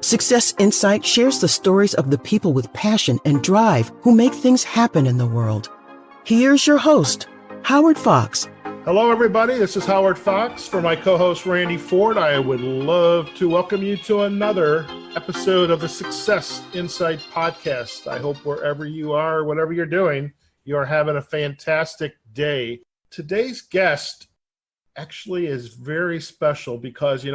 Success Insight shares the stories of the people with passion and drive who make things happen in the world. Here's your host, Howard Fox. Hello, everybody. This is Howard Fox. For my co-host, Randy Ford, I would love to welcome you to another episode of the Success Insight podcast. I hope wherever you are, whatever you're doing, you are having a fantastic day. Today's guest actually is very special because,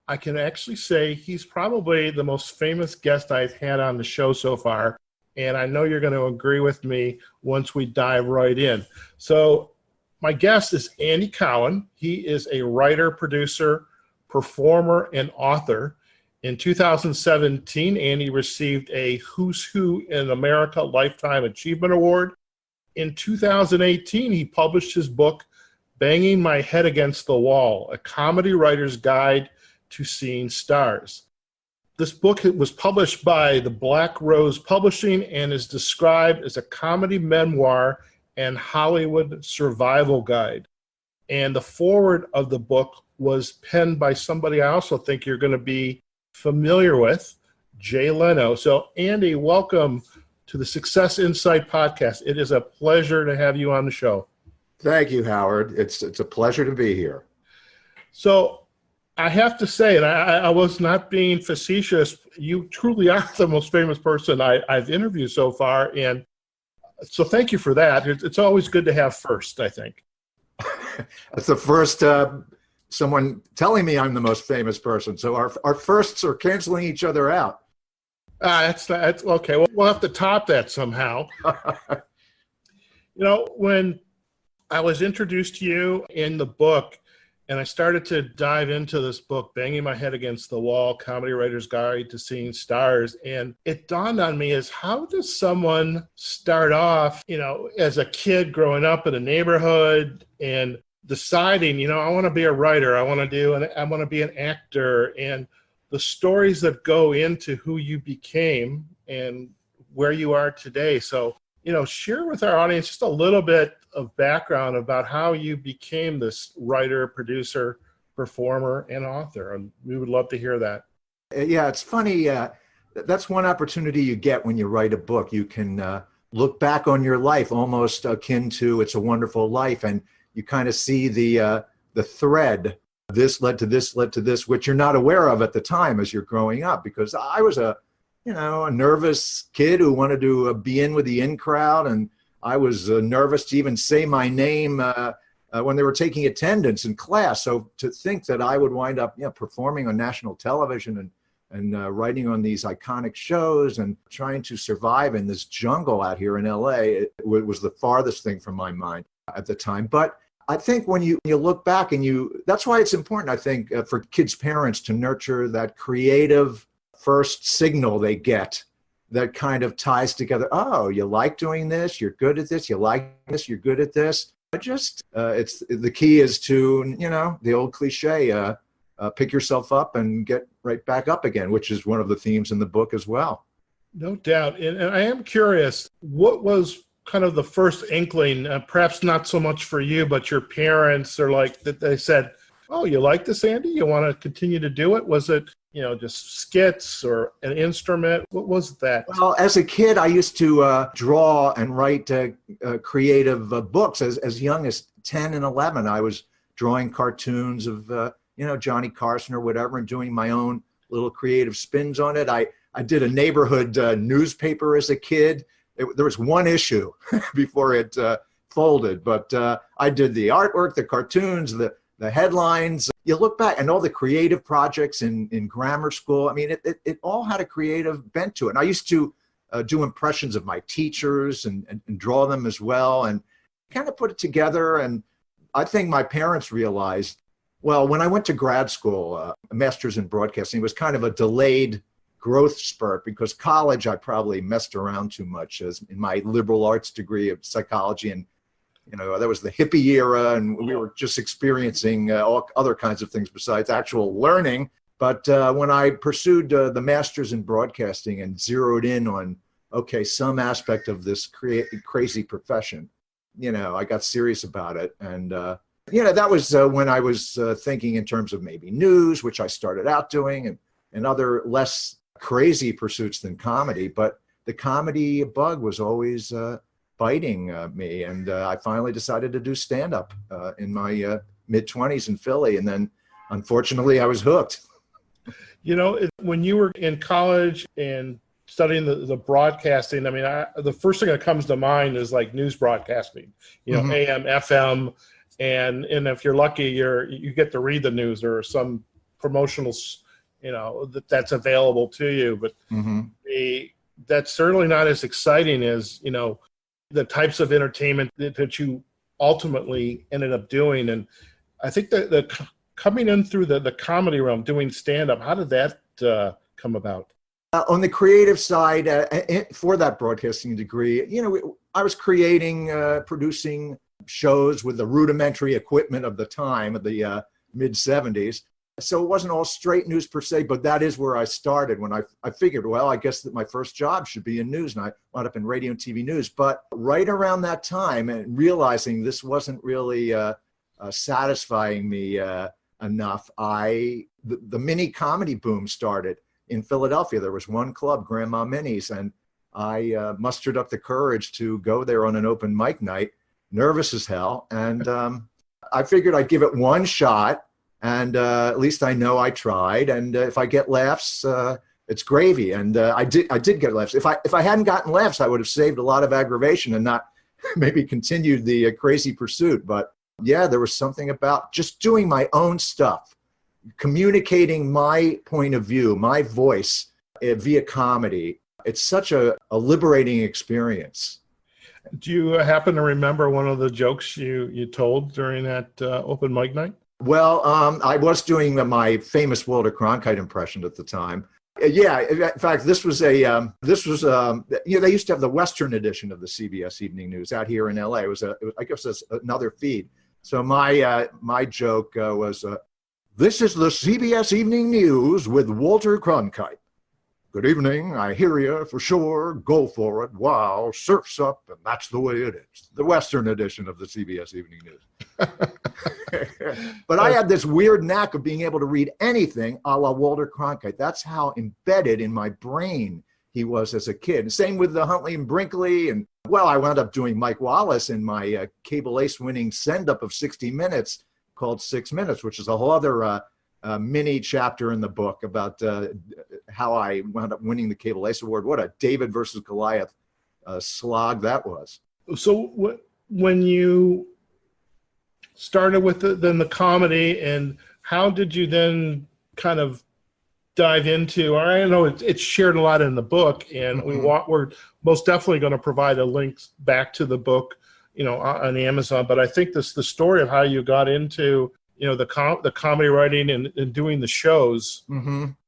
I can actually say he's probably the most famous guest I've had on the show so far. And I know you're going to agree with me once we dive right in. So my guest is Andy Cowan. He is a writer, producer, performer, and author. In 2017, Andy received a Who's Who in America Lifetime Achievement Award. In 2018, he published his book, Banging My Head Against the Wall, a comedy writer's guide to seeing stars. This book was published by the Black Rose Publishing and is described as a comedy memoir and Hollywood survival guide. And the foreword of the book was penned by somebody I also think you're going to be familiar with, Jay Leno. So Andy, welcome to the Success Insight podcast. It is a pleasure to have you on the show. Thank you, Howard. It's a pleasure to be here. So I have to say, and I was not being facetious, you truly are the most famous person I've interviewed so far. And so thank you for that. It's always good to have first, I think. That's the first someone telling me I'm the most famous person. So our firsts are canceling each other out. That's okay. Well, we'll have to top that somehow. When I was introduced to you in the book, and I started to dive into this book, Banging My Head Against the Wall, Comedy Writer's Guide to Seeing Stars. And it dawned on me is how does someone start off, as a kid growing up in a neighborhood and deciding, I want to be a writer, I want to be an actor, and the stories that go into who you became and where you are today. So, share with our audience just a little bit of background about how you became this writer, producer, performer, and author. And we would love to hear that. Yeah, it's funny. That's one opportunity you get when you write a book. You can look back on your life almost akin to It's a Wonderful Life, and you kind of see the thread. This led to this, which you're not aware of at the time as you're growing up, because I was a nervous kid who wanted to be in with the in crowd, and I was nervous to even say my name when they were taking attendance in class. So to think that I would wind up performing on national television and writing on these iconic shows and trying to survive in this jungle out here in LA, it was the farthest thing from my mind at the time. But I think when you look back that's why it's important, I think, for kids' parents to nurture that creative first signal they get that kind of ties together. Oh, you like doing this, you're good at this, you like this, you're good at this. It's the key is to, the old cliche, pick yourself up and get right back up again, which is one of the themes in the book as well. No doubt. And I am curious, what was kind of the first inkling, perhaps not so much for you, but your parents are like that they said, oh, you like this, Andy? You want to continue to do it? Was it, just skits or an instrument? What was that? Well, as a kid, I used to draw and write creative books. As young as 10 and 11, I was drawing cartoons of, Johnny Carson or whatever, and doing my own little creative spins on it. I did a neighborhood newspaper as a kid. There was one issue before it folded, but I did the artwork, the cartoons, the headlines. You look back and all the creative projects in grammar school. I mean, it all had a creative bent to it. And I used to do impressions of my teachers and draw them as well and kind of put it together. And I think my parents realized, well, when I went to grad school, a master's in broadcasting, it was kind of a delayed growth spurt because college, I probably messed around too much as in my liberal arts degree of psychology. And that was the hippie era, and we were just experiencing all other kinds of things besides actual learning. But when I pursued the master's in broadcasting and zeroed in on, some aspect of this crazy profession, I got serious about it. And, that was when I was thinking in terms of maybe news, which I started out doing, and other less crazy pursuits than comedy, but the comedy bug was always biting me. And I finally decided to do stand-up in my mid-20s in Philly. And then, unfortunately, I was hooked. When you were in college and studying the broadcasting, I mean, the first thing that comes to mind is like news broadcasting, AM, FM. And if you're lucky, you get to read the news or some promotional, that's available to you. But that's certainly not as exciting as, the types of entertainment that you ultimately ended up doing. And I think that the coming in through the comedy realm, doing stand-up, how did that come about? On the creative side, for that broadcasting degree, I was creating, producing shows with the rudimentary equipment of the time, of the mid-'70s. So it wasn't all straight news per se, but that is where I started when I figured, well, I guess that my first job should be in news, and I wound up in radio and TV news. But right around that time, and realizing this wasn't really satisfying me enough, the mini comedy boom started in Philadelphia. There was one club, Grandma Minnie's, and I mustered up the courage to go there on an open mic night, nervous as hell. And I figured I'd give it one shot, and at least I know I tried. And if I get laughs, it's gravy. And I did get laughs. If I hadn't gotten laughs, I would have saved a lot of aggravation and not maybe continued the crazy pursuit. But yeah, there was something about just doing my own stuff, communicating my point of view, my voice via comedy. It's such a liberating experience. Do you happen to remember one of the jokes you told during that open mic night? Well, I was doing my famous Walter Cronkite impression at the time. Yeah, in fact, they used to have the Western edition of the CBS Evening News out here in LA. It was I guess it's another feed. So my joke was, this is the CBS Evening News with Walter Cronkite. Good evening, I hear you for sure, go for it, wow, surf's up, and that's the way it is. The Western edition of the CBS Evening News. But I had this weird knack of being able to read anything a la Walter Cronkite. That's how embedded in my brain he was as a kid. Same with the Huntley and Brinkley. And well, I wound up doing Mike Wallace in my Cable Ace winning send-up of 60 Minutes called 6 Minutes, which is a whole other mini chapter in the book about how I wound up winning the Cable Ace Award. What a David versus Goliath slog that was. So when you started with the comedy, and how did you then kind of dive into, or I know it's shared a lot in the book, and we're most definitely going to provide a link back to the book, on Amazon. But I think the story of how you got into, the comedy writing and doing the shows,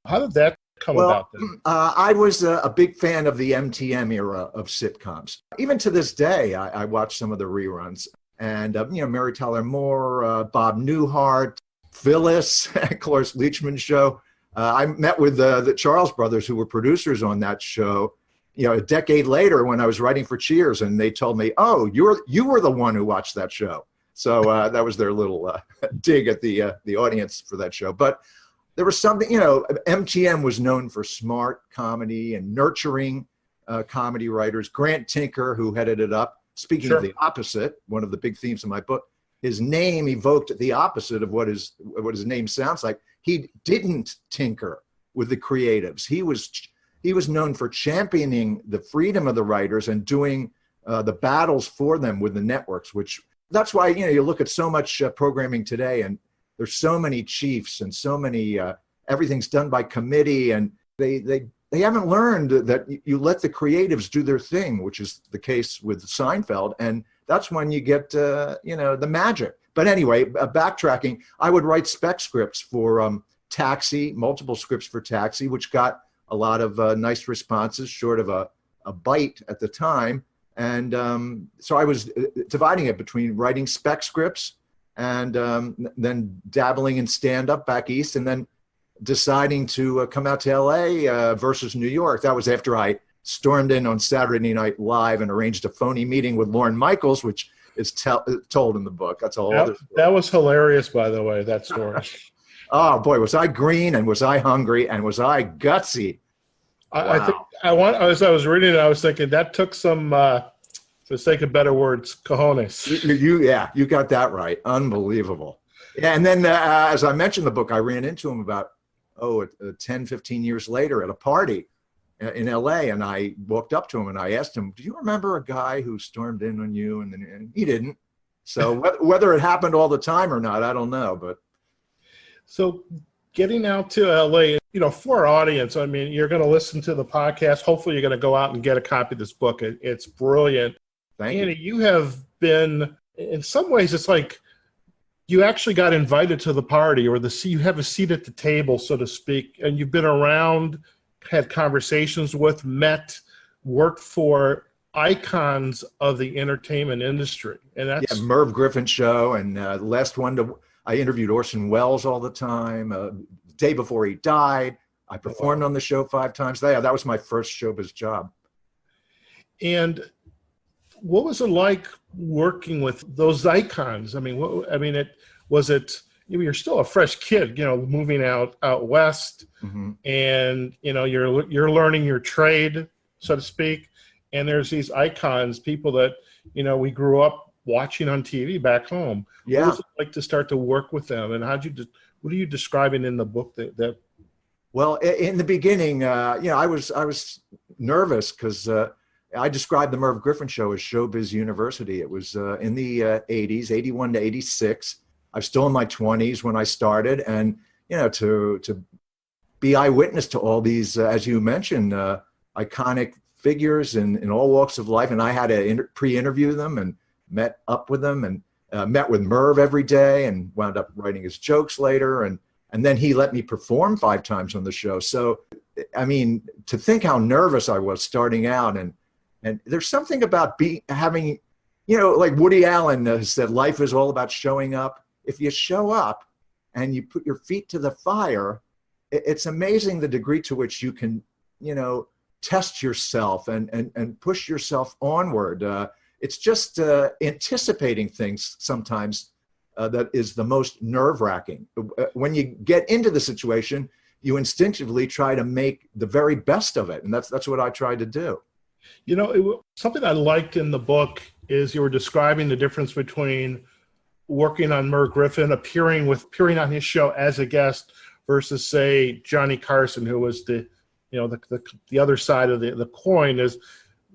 how did that come about then? I was a big fan of the MTM era of sitcoms. Even to this day, I watch some of the reruns. And, Mary Tyler Moore, Bob Newhart, Phyllis, Cloris Leachman's show. I met with the Charles brothers, who were producers on that show, a decade later when I was writing for Cheers, and they told me, oh, you were the one who watched that show. So that was their little dig at the audience for that show. But there was something, MTM was known for smart comedy and nurturing comedy writers. Grant Tinker, who headed it up, speaking of the opposite, one of the big themes of my book, his name evoked the opposite of what his name sounds like. He didn't tinker with the creatives. He was known for championing the freedom of the writers and doing the battles for them with the networks, which that's why, you look at so much programming today, and there's so many chiefs and so many, everything's done by committee, and they haven't learned that you let the creatives do their thing, which is the case with Seinfeld. And that's when you get, the magic. But anyway, backtracking, I would write spec scripts for Taxi, multiple scripts for Taxi, which got a lot of nice responses, short of a bite at the time. And so I was dividing it between writing spec scripts and then dabbling in stand-up back east, and then deciding to come out to LA versus New York. That was after I stormed in on Saturday Night Live and arranged a phony meeting with Lorne Michaels, which is told in the book. That's a whole other story. That was hilarious, by the way, that story. Oh boy, was I green, and was I hungry, and was I gutsy. I think Wow. as I was reading it, I was thinking that took some, for the sake of better words, cojones. Yeah, you got that right. Unbelievable. Yeah, and then as I mentioned the book, I ran into him about 10, 15 years later at a party in LA, and I walked up to him and I asked him, "Do you remember a guy who stormed in on you?" And he didn't. So whether it happened all the time or not, I don't know. But So getting out to LA, for our audience, I mean, you're going to listen to the podcast. Hopefully you're going to go out and get a copy of this book. It's brilliant. thank Andy, you. you have been, in some ways, it's like you actually got invited to the party, or you have a seat at the table, so to speak, and you've been around, had conversations with, met, worked for icons of the entertainment industry. And Yeah, that's, Merv Griffin show, and last one I interviewed Orson Welles all the time. The day before he died, I performed on the show 5 times. That was my first showbiz job. and what was it like working with those icons? I mean, you're still a fresh kid, moving out west, Mm-hmm. and you're learning your trade, so to speak. And there's these icons, people that we grew up watching on TV back home. Yeah. What was it like to start to work with them, and what are you describing in the book that Well, in the beginning, I was nervous because I described the Merv Griffin show as Showbiz University. It was in the 80s, 81 to 86. I was still in my 20s when I started, and to be eyewitness to all these, as you mentioned, iconic figures in all walks of life, and I had to pre-interview them and met up with them, and met with Merv every day, and wound up writing his jokes later, and then he let me perform 5 times on the show. So, I mean, to think how nervous I was starting out, and there's something about having, like Woody Allen said, life is all about showing up. If you show up and you put your feet to the fire, it's amazing the degree to which you can, test yourself and push yourself onward. It's just anticipating things sometimes that is the most nerve-wracking. When you get into the situation, you instinctively try to make the very best of it, and that's what I tried to do. Something I liked in the book is you were describing the difference between working on Merv Griffin, appearing on his show as a guest, versus, say, Johnny Carson, who was the other side of the coin. Is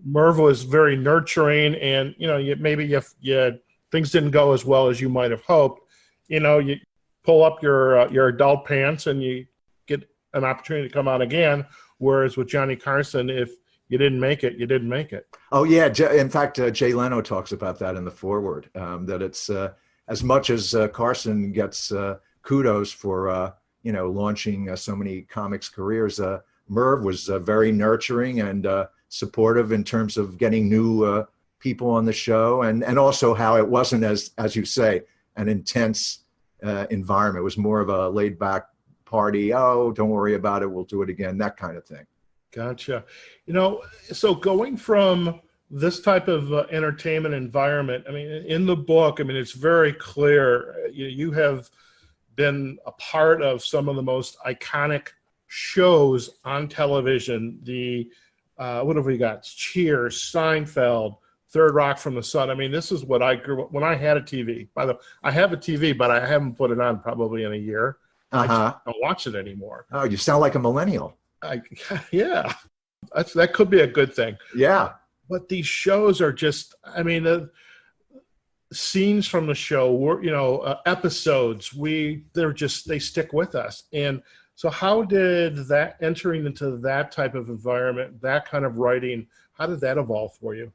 Merv was very nurturing, and maybe things didn't go as well as you might have hoped. You pull up your adult pants and you get an opportunity to come out again. Whereas with Johnny Carson, if you didn't make it, you didn't make it. Oh yeah, in fact, Jay Leno talks about that in the foreword. That it's as much as Carson gets kudos for launching so many comics careers. Merv was very nurturing and supportive in terms of getting new people on the show, and also how it wasn't, as you say, an intense environment. It was more of a laid back party. Oh, don't worry about it, we'll do it again, that kind of thing. Gotcha. So going from this type of entertainment environment, I mean, in the book, I mean, it's very clear you have been a part of some of the most iconic shows on television. What have we got? Cheers, Seinfeld, Third Rock from the Sun. I mean, this is what I grew up when I had a TV. By the way, I have a TV, but I haven't put it on probably in a year. I just don't watch it anymore. Oh, you sound like a millennial. Yeah, that could be a good thing. Yeah. But these shows are just, I mean, the scenes from the show, episodes, they stick with us. And so how did that, entering into that type of environment, that kind of writing, how did that evolve for you?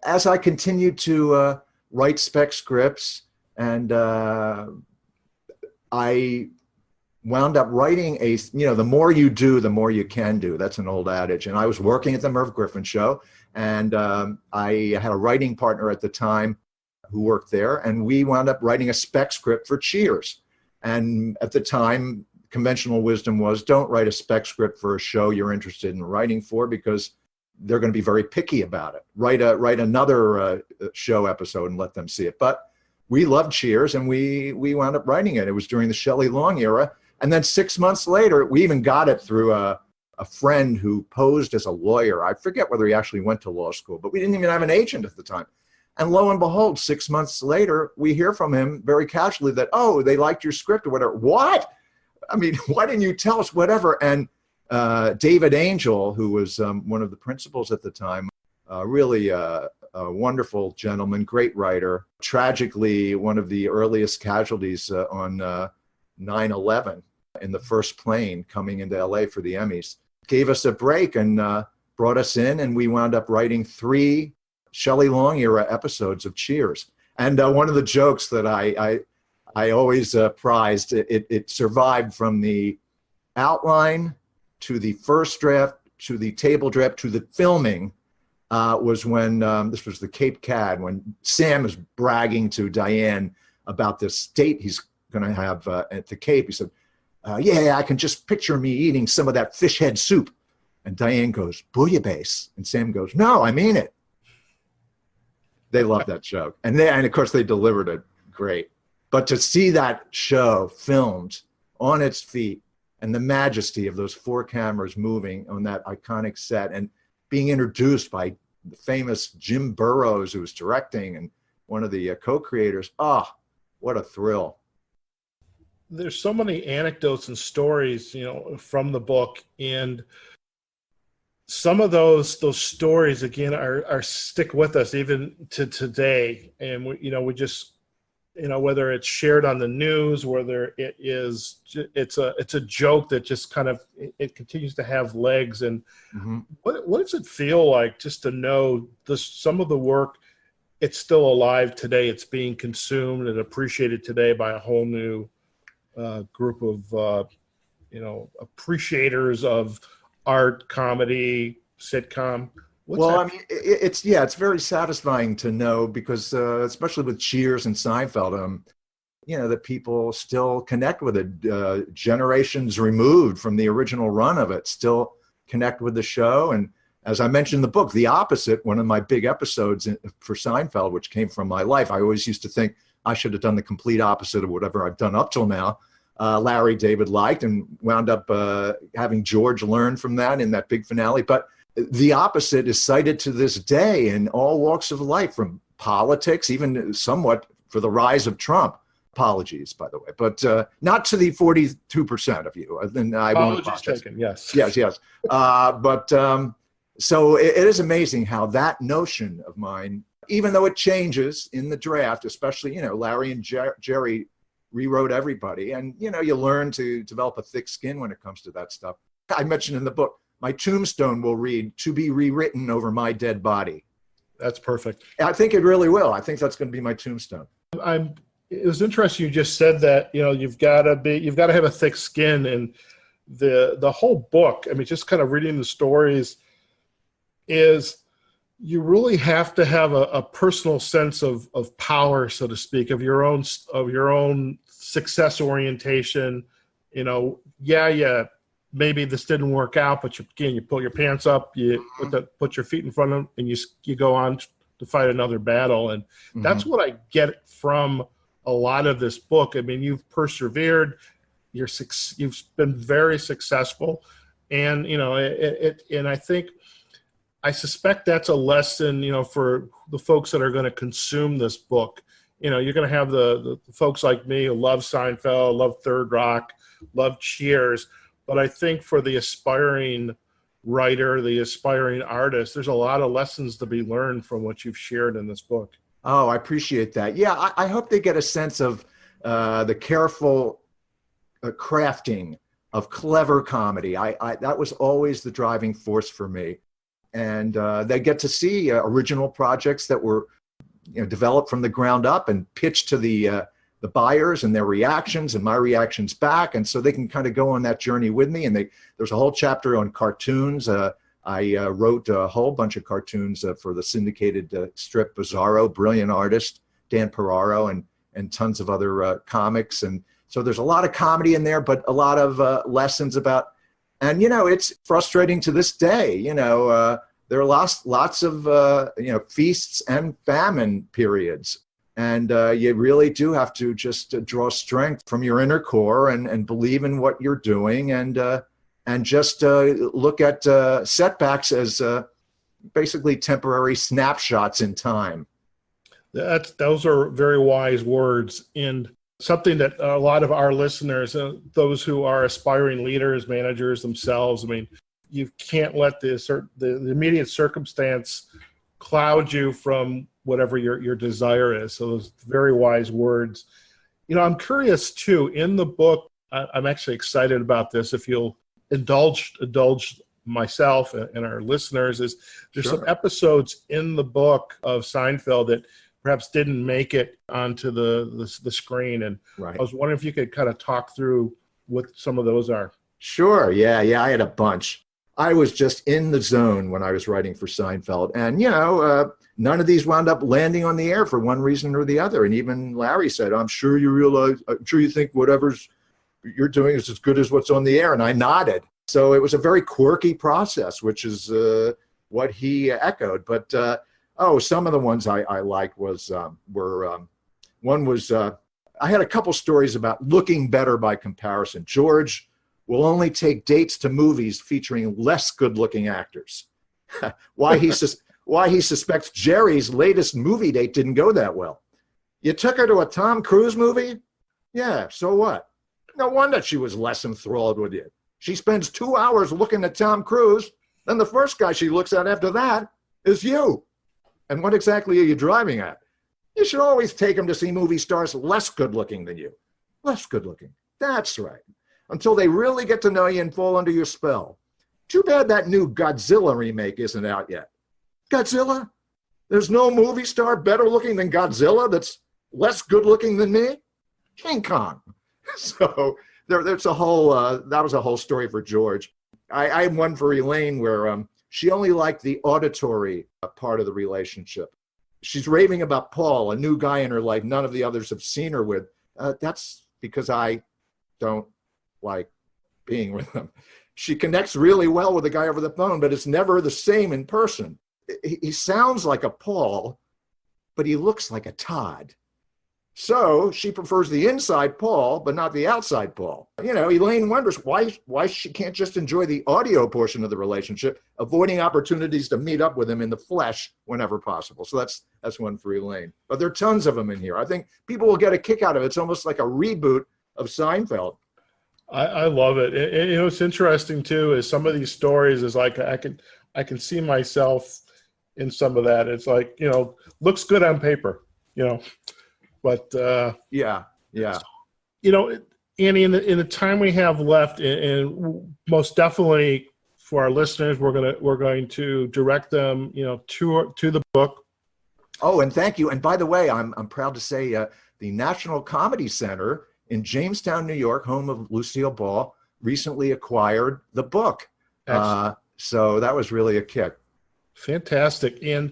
As I continued to write spec scripts, and I wound up writing the more you do, the more you can do. That's an old adage. And I was working at the Merv Griffin show, and I had a writing partner at the time who worked there, and we wound up writing a spec script for Cheers. And at the time, conventional wisdom was, don't write a spec script for a show you're interested in writing for, because they're going to be very picky about it. Write another show episode and let them see it. But we loved Cheers, and we wound up writing it. It was during the Shelley Long era. And then 6 months later, we even got it through a a friend who posed as a lawyer. I forget whether he actually went to law school, but we didn't even have an agent at the time. And lo and behold, 6 months later, we hear from him very casually that, oh, they liked your script or whatever. What? I mean, why didn't you tell us whatever? And David Angel, who was one of the principals at the time, really a wonderful gentleman, great writer, tragically one of the earliest casualties on 9/11 in the first plane coming into LA for the Emmys, gave us a break and brought us in, and we wound up writing 3 Shelley Long era episodes of Cheers. And one of the jokes that I always prized, it survived from the outline to the first draft to the table draft to the filming, was when this was the Cape Cod, when Sam is bragging to Diane about this date he's going to have at the Cape. He said, yeah, I can just picture me eating some of that fish head soup. And Diane goes, bouillabaisse. And Sam goes, no, I mean it. They love that joke. And of course, they delivered it great. But to see that show filmed on its feet and the majesty of those 4 cameras moving on that iconic set and being introduced by the famous Jim Burrows, who was directing and one of the co-creators, what a thrill. There's so many anecdotes and stories, from the book, and some of those stories again are stick with us even to today. And we just, whether it's shared on the news, whether it's a joke that just kind of it continues to have legs. And what does it feel like just to know some of the work, it's still alive today, it's being consumed and appreciated today by a whole new group of appreciators of art, comedy, sitcom? It's very satisfying to know, because especially with Cheers and Seinfeld, that people still connect with it. Generations removed from the original run of it still connect with the show. And as I mentioned in the book, the opposite, one of my big episodes for Seinfeld, which came from my life, I always used to think I should have done the complete opposite of whatever I've done up till now. Larry David liked, and wound up having George learn from that in that big finale. But the opposite is cited to this day in all walks of life, from politics, even somewhat for the rise of Trump. Apologies, by the way, but not to the 42% of you. Then I won't apologize. Taken, yes. Yes. So it is amazing how that notion of mine, even though it changes in the draft, especially, Larry and Jerry rewrote everybody. And, you learn to develop a thick skin when it comes to that stuff. I mentioned in the book, my tombstone will read, "To be rewritten over my dead body." That's perfect. I think it really will. I think that's going to be my tombstone. It was interesting you just said that, you've got to have a thick skin, and the whole book, I mean, just kind of reading the stories, is you really have to have a personal sense of power, so to speak, of your own success orientation. Maybe this didn't work out, but you pull your pants up, you put your feet in front of them, and you go on to fight another battle. And that's what I get from a lot of this book. I mean, you've persevered, you've been very successful, and and I suspect that's a lesson, for the folks that are going to consume this book. You're going to have the folks like me who love Seinfeld, love Third Rock, love Cheers. But I think for the aspiring writer, the aspiring artist, there's a lot of lessons to be learned from what you've shared in this book. Oh, I appreciate that. Yeah, I hope they get a sense of the careful crafting of clever comedy. That was always the driving force for me. And they get to see original projects that were developed from the ground up and pitched to the buyers and their reactions and my reactions back. And so they can kind of go on that journey with me. And there's a whole chapter on cartoons. I wrote a whole bunch of cartoons for the syndicated strip Bizarro, brilliant artist, Dan Peraro, and tons of other comics. And so there's a lot of comedy in there, but a lot of lessons about, and, it's frustrating to this day. There are lots of, feasts and famine periods. And you really do have to just draw strength from your inner core and believe in what you're doing and and just look at setbacks as basically temporary snapshots in time. Those are very wise words, and something that a lot of our listeners, those who are aspiring leaders, managers themselves, I mean, you can't let the immediate circumstance cloud you from whatever your desire is. So those very wise words. I'm curious too, in the book, I'm actually excited about this. If you'll indulge myself and our listeners, is there's Sure. some episodes in the book of Seinfeld that perhaps didn't make it onto the screen. And Right. I was wondering if you could kind of talk through what some of those are. Sure. Yeah. I had a bunch. I was just in the zone when I was writing for Seinfeld. And, none of these wound up landing on the air for one reason or the other. And even Larry said, I'm sure you think whatever's you're doing is as good as what's on the air. And I nodded. So it was a very quirky process, which is what he echoed. But, some of the ones I liked were one was I had a couple stories about looking better by comparison. George will only take dates to movies featuring less good-looking actors. Why he suspects Jerry's latest movie date didn't go that well. You took her to a Tom Cruise movie? Yeah, so what? No wonder she was less enthralled with you. She spends 2 hours looking at Tom Cruise, then the first guy she looks at after that is you. And what exactly are you driving at? You should always take him to see movie stars less good-looking than you. Less good-looking. That's right. Until they really get to know you and fall under your spell. Too bad that new Godzilla remake isn't out yet. Godzilla? There's no movie star better looking than Godzilla that's less good looking than me? King Kong. So there's a whole, that was a whole story for George. I had one for Elaine where she only liked the auditory part of the relationship. She's raving about Paul, a new guy in her life none of the others have seen her with. That's because I don't like being with him. She connects really well with the guy over the phone, but it's never the same in person. He sounds like a Paul, but he looks like a Todd. So she prefers the inside Paul, but not the outside Paul. Elaine wonders why she can't just enjoy the audio portion of the relationship, avoiding opportunities to meet up with him in the flesh whenever possible. So that's one for Elaine. But there are tons of them in here. I think people will get a kick out of it. It's almost like a reboot of Seinfeld. I love it. It's interesting too, is some of these stories is like, I can see myself in some of that. It's like, looks good on paper, but yeah. Annie, in the time we have left, and most definitely for our listeners, we're going to direct them, to the book. Oh, and thank you. And by the way, I'm proud to say the National Comedy Center in Jamestown, New York, home of Lucille Ball, recently acquired the book. So that was really a kick. Fantastic. And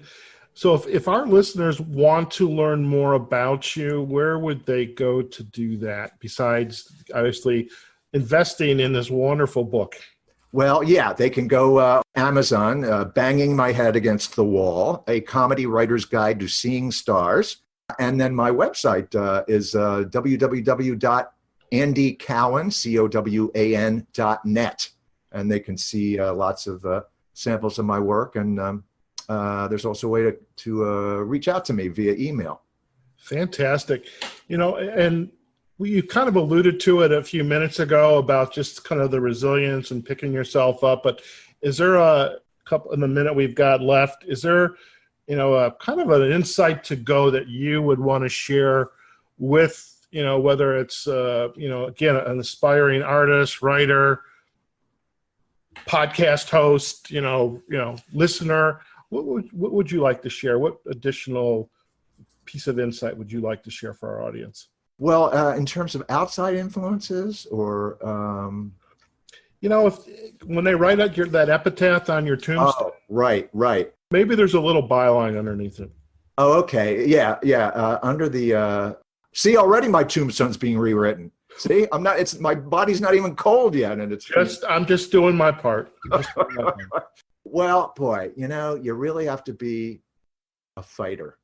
so if our listeners want to learn more about you, where would they go to do that, besides obviously investing in this wonderful book? Well, yeah, they can go Amazon, Banging My Head Against the Wall, a comedy writer's guide to seeing stars. And then my website is www.andycowan.net. And they can see lots of samples of my work. And there's also a way to reach out to me via email. Fantastic. And you kind of alluded to it a few minutes ago about just kind of the resilience and picking yourself up. But is there a couple, in the minute we've got left, is there a kind of an insight to go that you would want to share with, whether it's, again, an aspiring artist, writer, podcast host, listener? What would you like to share? What additional piece of insight would you like to share for our audience? Well, in terms of outside influences or... if when they write out that epitaph on your tombstone. Oh, right. Maybe there's a little byline underneath it. Oh, okay. Yeah. Under the, see, already my tombstone's being rewritten. See, my body's not even cold yet. And I'm just doing my part. Well, boy, you really have to be a fighter.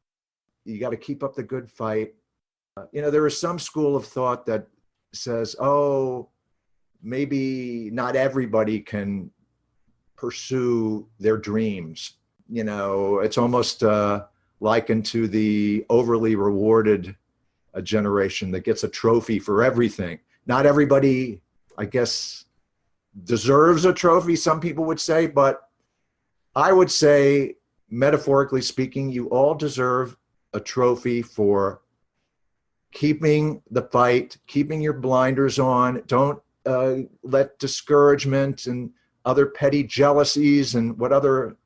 You got to keep up the good fight. There is some school of thought that says, maybe not everybody can pursue their dreams. It's almost likened to the overly rewarded generation that gets a trophy for everything. Not everybody, I guess, deserves a trophy, some people would say, but I would say, metaphorically speaking, you all deserve a trophy for keeping the fight, keeping your blinders on. Don't let discouragement and other petty jealousies and whatever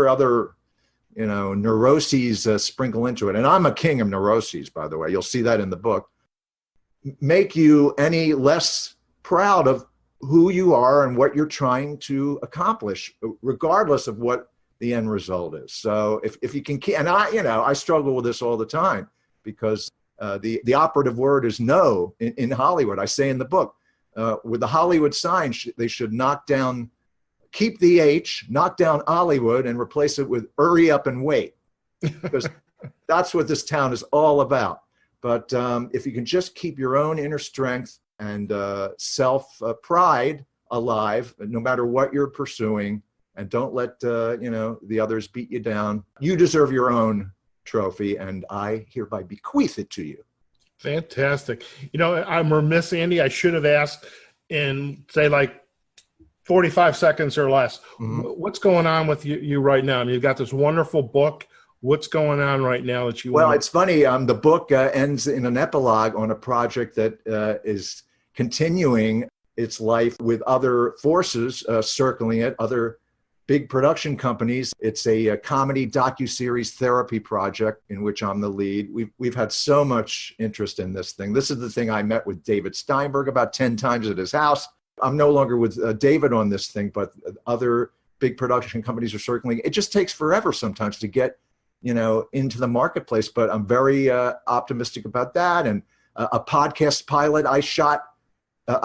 other neuroses sprinkle into it. And I'm a king of neuroses, by the way. You'll see that in the book. Make you any less proud of who you are and what you're trying to accomplish, regardless of what the end result is. So if you can, and I struggle with this all the time, because the operative word is no in Hollywood. I say in the book, with the Hollywood sign, they should keep the H, knock down Hollywood, and replace it with hurry up and wait, because that's what this town is all about. But if you can just keep your own inner strength and self-pride alive, no matter what you're pursuing, and don't let the others beat you down, you deserve your own trophy, and I hereby bequeath it to you. Fantastic. I'm remiss, Andy. I should have asked in, say, like 45 seconds or less. Mm-hmm. What's going on with you right now? I mean, you've got this wonderful book. What's going on right now that you Well, it's funny. The book ends in an epilogue on a project that is continuing its life with other forces circling it, other big production companies. It's a comedy docuseries therapy project in which I'm the lead. We've had so much interest in this thing. This is the thing I met with David Steinberg about 10 times at his house. I'm no longer with David on this thing, but other big production companies are circling. It just takes forever sometimes to get into the marketplace, but I'm very optimistic about that. And a podcast pilot I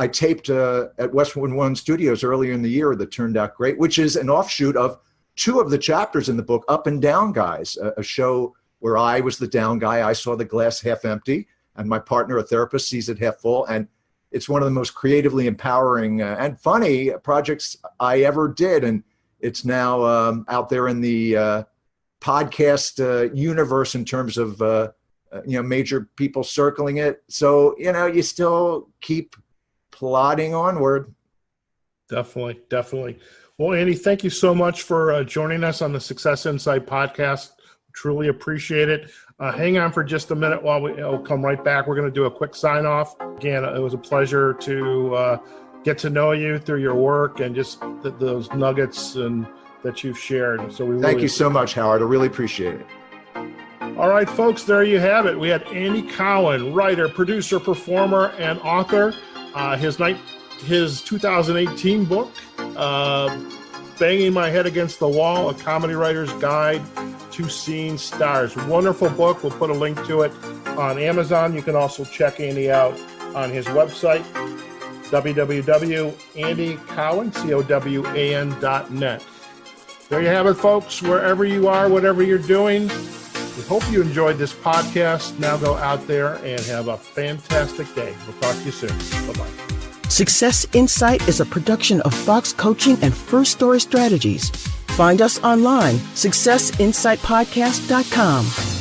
taped at Westwood One Studios earlier in the year that turned out great, which is an offshoot of two of the chapters in the book, Up and Down Guys, a show where I was the down guy. I saw the glass half empty, and my partner, a therapist, sees it half full. And it's one of the most creatively empowering and funny projects I ever did. And it's now out there in the podcast universe in terms of major people circling it. So you still keep plodding onward. Definitely. Well, Andy, thank you so much for joining us on the Success Insight podcast. Truly appreciate it. Hang on for just a minute while we'll come right back. We're going to do a quick sign off. Again, it was a pleasure to get to know you through your work and just those nuggets that you've shared. So thank you so much, Howard. I really appreciate it. All right, folks, there you have it. We had Andy Cowan, writer, producer, performer, and author. His 2018 book, Banging My Head Against the Wall, A Comedy Writer's Guide to Seeing Stars. Wonderful book. We'll put a link to it on Amazon. You can also check Andy out on his website, www.andycowan.net. There you have it, folks. Wherever you are, whatever you're doing, we hope you enjoyed this podcast. Now go out there and have a fantastic day. We'll talk to you soon. Bye-bye. Success Insight is a production of Fox Coaching and First Story Strategies. Find us online, successinsightpodcast.com.